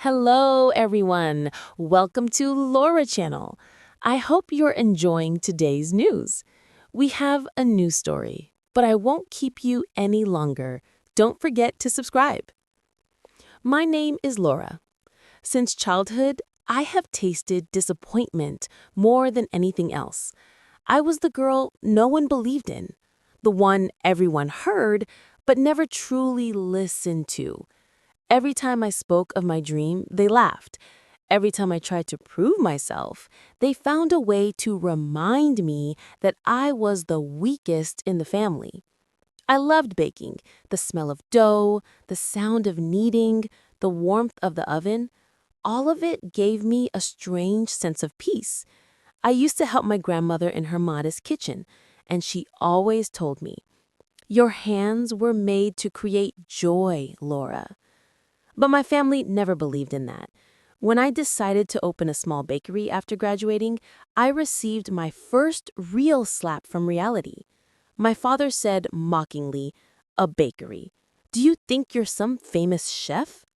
Hello, everyone. Welcome to LORA channel. I hope you're enjoying today's news. We have a new story, but I won't keep you any longer. Don't forget to subscribe. My name is Laura. Since childhood, I have tasted disappointment more than anything else. I was the girl no one believed in, the one everyone heard, but never truly listened to. Every time I spoke of my dream, they laughed. Every time I tried to prove myself, they found a way to remind me that I was the weakest in the family. I loved baking, the smell of dough, the sound of kneading, the warmth of the oven. All of it gave me a strange sense of peace. I used to help my grandmother in her modest kitchen, and she always told me, "Your hands were made to create joy, Laura." But my family never believed in that. When I decided to open a small bakery after graduating, I received my first real slap from reality. My father said mockingly, "A bakery? Do you think you're some famous chef?"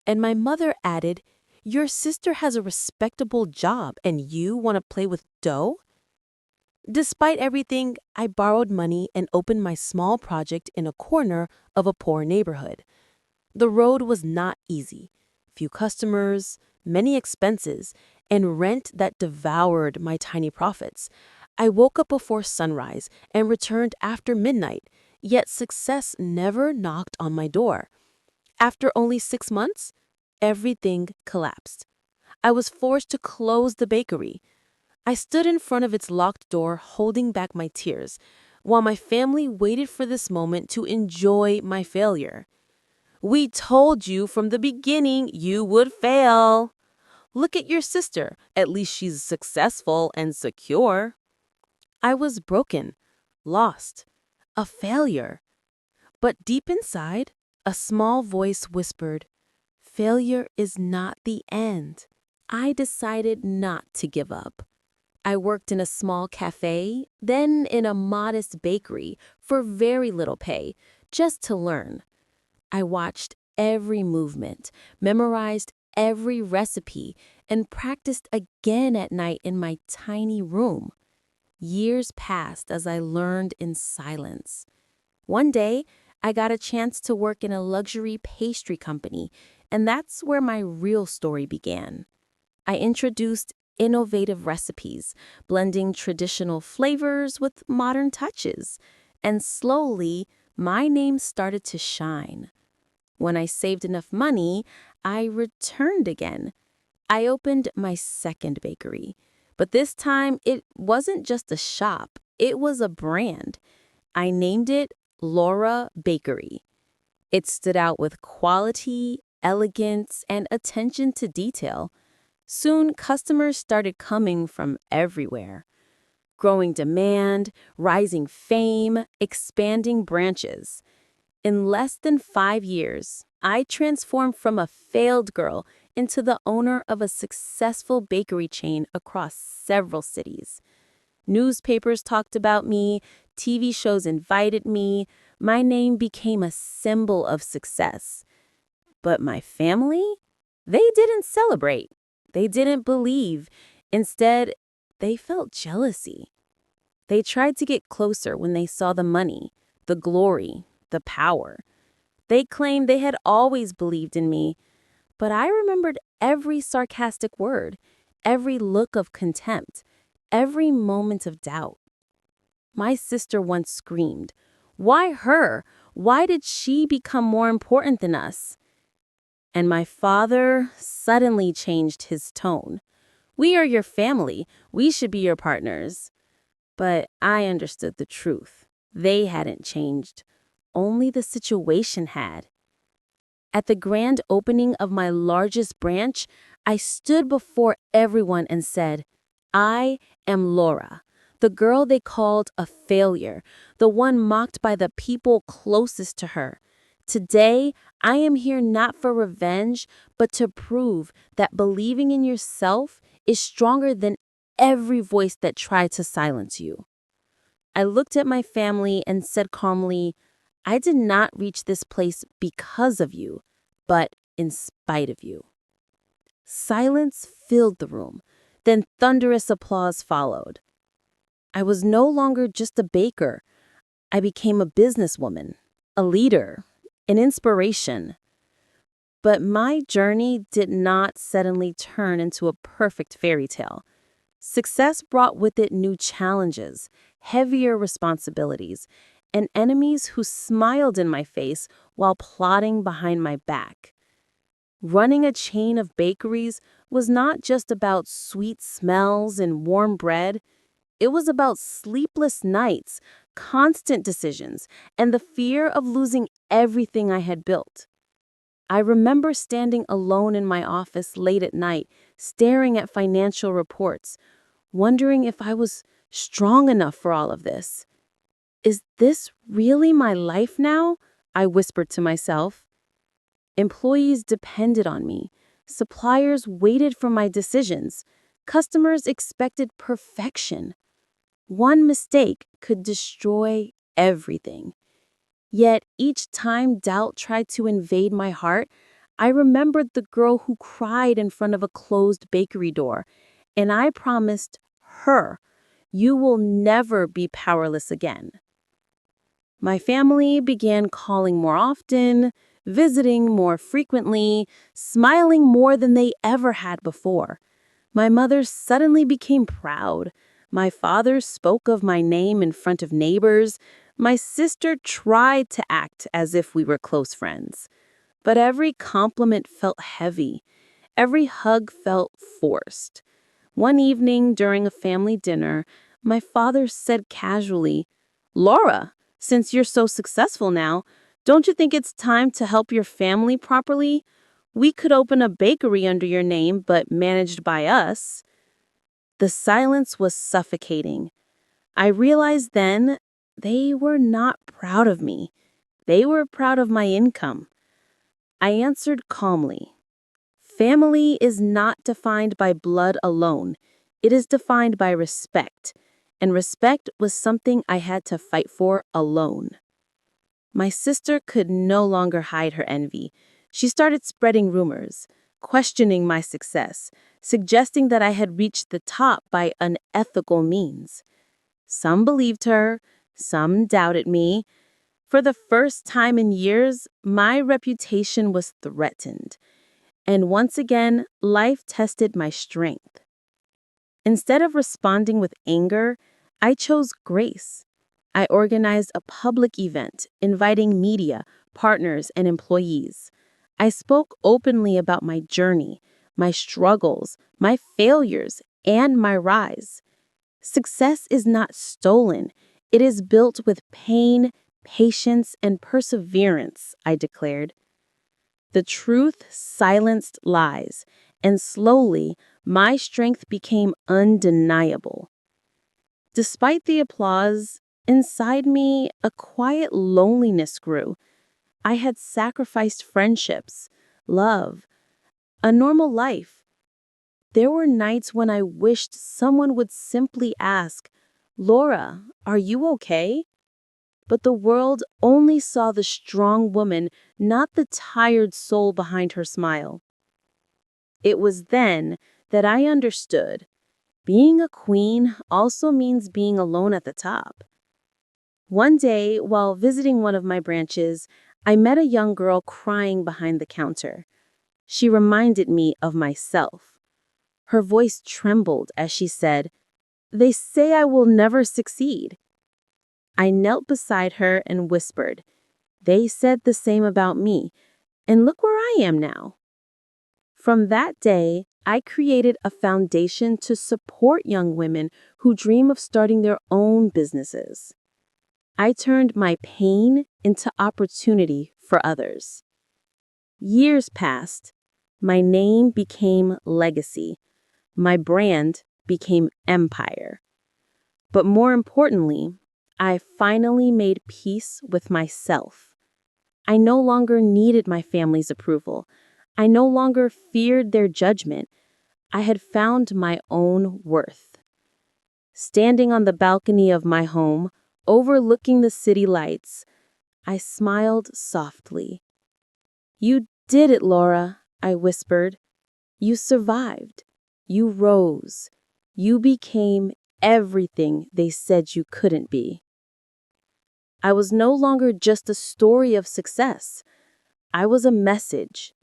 And my mother added, "Your sister has a respectable job and you want to play with dough?" Despite everything, I borrowed money and opened my small project in a corner of a poor neighborhood. The road was not easy. Few customers, many expenses, and rent that devoured my tiny profits. I woke up before sunrise and returned after midnight, yet success never knocked on my door. After only 6 months, everything collapsed. I was forced to close the bakery. I stood in front of its locked door holding back my tears, while my family waited for this moment to enjoy my failure. "We told you from the beginning you would fail. Look at your sister. At least she's successful and secure." I was broken, lost, a failure. But deep inside, a small voice whispered, "Failure is not the end." I decided not to give up. I worked in a small cafe, then in a modest bakery for very little pay, just to learn. I watched every movement, memorized every recipe, and practiced again at night in my tiny room. Years passed as I learned in silence. One day, I got a chance to work in a luxury pastry company, and that's where my real story began. I introduced innovative recipes, blending traditional flavors with modern touches, and slowly, my name started to shine. When I saved enough money, I returned again. I opened my second bakery. But this time, it wasn't just a shop, it was a brand. I named it LORA Bakery. It stood out with quality, elegance, and attention to detail. Soon, customers started coming from everywhere. Growing demand, rising fame, expanding branches. In less than 5 years, I transformed from a failed girl into the owner of a successful bakery chain across several cities. Newspapers talked about me, TV shows invited me, my name became a symbol of success. But my family? They didn't celebrate. They didn't believe. Instead, they felt jealousy. They tried to get closer when they saw the money, the glory, the power. They claimed they had always believed in me, but I remembered every sarcastic word, every look of contempt, every moment of doubt. My sister once screamed, "Why her? Why did she become more important than us?" And my father suddenly changed his tone. "We are your family. We should be your partners." But I understood the truth. They hadn't changed. Only the situation had. At the grand opening of my largest branch, I stood before everyone and said, "I am Laura, the girl they called a failure, the one mocked by the people closest to her. Today, I am here not for revenge, but to prove that believing in yourself is stronger than every voice that tried to silence you." I looked at my family and said calmly, "I did not reach this place because of you, but in spite of you." Silence filled the room. Then thunderous applause followed. I was no longer just a baker. I became a businesswoman, a leader, an inspiration. But my journey did not suddenly turn into a perfect fairy tale. Success brought with it new challenges, heavier responsibilities, and enemies who smiled in my face while plotting behind my back. Running a chain of bakeries was not just about sweet smells and warm bread. It was about sleepless nights, constant decisions, and the fear of losing everything I had built. I remember standing alone in my office late at night, staring at financial reports, wondering if I was strong enough for all of this. Is this really my life now? I whispered to myself. Employees depended on me. Suppliers waited for my decisions. Customers expected perfection. One mistake could destroy everything. Yet each time doubt tried to invade my heart, I remembered the girl who cried in front of a closed bakery door, and I promised her, "You will never be powerless again." My family began calling more often, visiting more frequently, smiling more than they ever had before. My mother suddenly became proud. My father spoke of my name in front of neighbors. My sister tried to act as if we were close friends. But every compliment felt heavy. Every hug felt forced. One evening during a family dinner, my father said casually, "Laura, since you're so successful now, don't you think it's time to help your family properly? We could open a bakery under your name, but managed by us." The silence was suffocating. I realized then they were not proud of me. They were proud of my income. I answered calmly. Family is not defined by blood alone. It is defined by respect. And respect was something I had to fight for alone. My sister could no longer hide her envy. She started spreading rumors, questioning my success, suggesting that I had reached the top by unethical means. Some believed her, some doubted me. For the first time in years, my reputation was threatened. And once again, life tested my strength. Instead of responding with anger, I chose grace. I organized a public event, inviting media, partners, and employees. I spoke openly about my journey, my struggles, my failures, and my rise. Success is not stolen. It is built with pain, patience, and perseverance, I declared. The truth silenced lies, and slowly, my strength became undeniable. Despite the applause, inside me, a quiet loneliness grew. I had sacrificed friendships, love, a normal life. There were nights when I wished someone would simply ask, "Laura, are you okay?" But the world only saw the strong woman, not the tired soul behind her smile. It was then that I understood. Being a queen also means being alone at the top. One day, while visiting one of my branches, I met a young girl crying behind the counter. She reminded me of myself. Her voice trembled as she said, "They say I will never succeed." I knelt beside her and whispered, "They said the same about me, and look where I am now." From that day, I created a foundation to support young women who dream of starting their own businesses. I turned my pain into opportunity for others. Years passed. My name became legacy. My brand became empire. But more importantly, I finally made peace with myself. I no longer needed my family's approval. I no longer feared their judgment. I had found my own worth. Standing on the balcony of my home, overlooking the city lights, I smiled softly. "You did it, Laura," I whispered. You survived. You rose. You became everything they said you couldn't be. I was no longer just a story of success. I was a message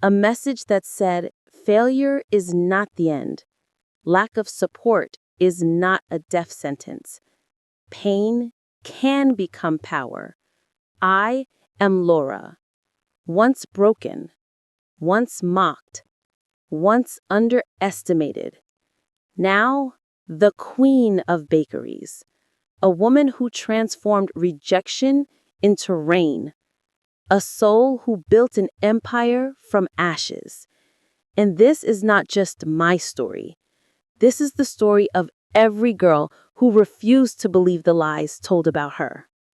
that said failure is not the end. Lack of support is not a death sentence. Pain can become power. I am Laura, once broken, once mocked, once underestimated. Now, the queen of bakeries, a woman who transformed rejection into reign, a soul who built an empire from ashes. And this is not just my story. This is the story of every girl who refused to believe the lies told about her.